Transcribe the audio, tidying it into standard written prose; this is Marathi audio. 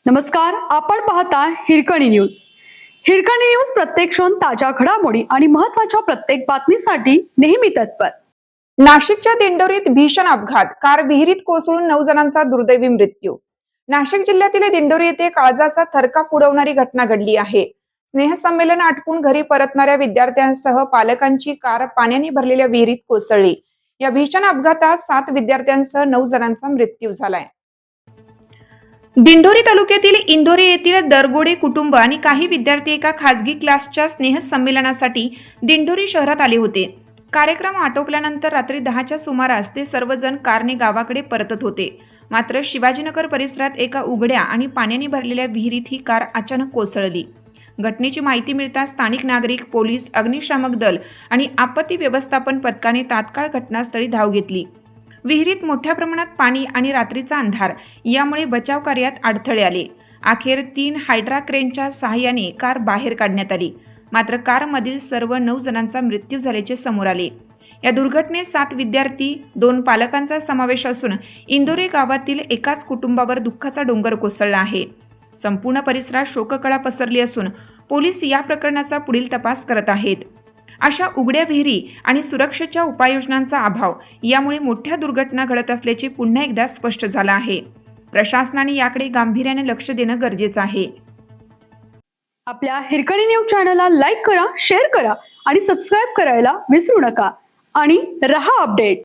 नमस्कार, आपण पाहता हिरकणी न्यूज. हिरकणी न्यूज प्रत्येक क्षण ताज्या घडामोडी आणि महत्त्वाच्या प्रत्येक बातमीसाठी नेहमी तत्पर. नाशिकच्या दिंडोरीत भीषण अपघात, कार विहिरीत कोसळून 9 जणांचा दुर्दैवी मृत्यू. नाशिक जिल्ह्यातील दिंडोरी येथे काळजाचा थरकाप उडवणारी घटना घडली आहे. स्नेहसंमेलन आटपून घरी परतणाऱ्या विद्यार्थ्यांसह पालकांची कार पाण्याने भरलेल्या विहिरीत कोसळली. या भीषण अपघातात 7 विद्यार्थ्यांसह 9 जणांचा मृत्यू झालाय. दिंडोरी तालुक्यातील इंदोरे येथील दरगोडे कुटुंब आणि काही विद्यार्थी एका खासगी क्लासच्या स्नेहसंमेलनासाठी दिंडोरी शहरात आले होते. कार्यक्रम आटोपल्यानंतर रात्री 10च्या सुमारास ते सर्वजण कारने गावाकडे परतत होते. मात्र शिवाजीनगर परिसरात एका उघड्या आणि पाण्याने भरलेल्या विहिरीत ही कार अचानक कोसळली. घटनेची माहिती मिळताच स्थानिक नागरिक, पोलीस, अग्निशामक दल आणि आपत्ती व्यवस्थापन पथकाने तात्काळ घटनास्थळी धाव घेतली. विहिरीत मोठ्या प्रमाणात पाणी आणि रात्रीचा अंधार यामुळे बचाव कार्यात अडथळे आले. अखेर 3 हायड्रा क्रेनच्या सहाय्याने कार बाहेर काढण्यात आली. मात्र कारमधील सर्व 9 जणांचा मृत्यू झाल्याचे समोर आले. या दुर्घटनेत 7 विद्यार्थी, 2 पालकांचा समावेश असून इंदोरे गावातील एकाच कुटुंबावर दुःखाचा डोंगर कोसळला आहे. संपूर्ण परिसरात शोककळा पसरली असून पोलीस या प्रकरणाचा पुढील तपास करत आहेत. अशा उघड्या विहिरी आणि सुरक्षेच्या उपाययोजनांचा अभाव यामुळे मोठ्या दुर्घटना घडत असल्याचे पुन्हा एकदा स्पष्ट झालं आहे. प्रशासनाने याकडे गांभीर्याने लक्ष देणं गरजेचं आहे. आपल्या हिरकणी न्यूज चॅनलला लाईक करा, शेअर करा आणि सबस्क्राईब करायला विसरू नका. आणि रहा अपडेट.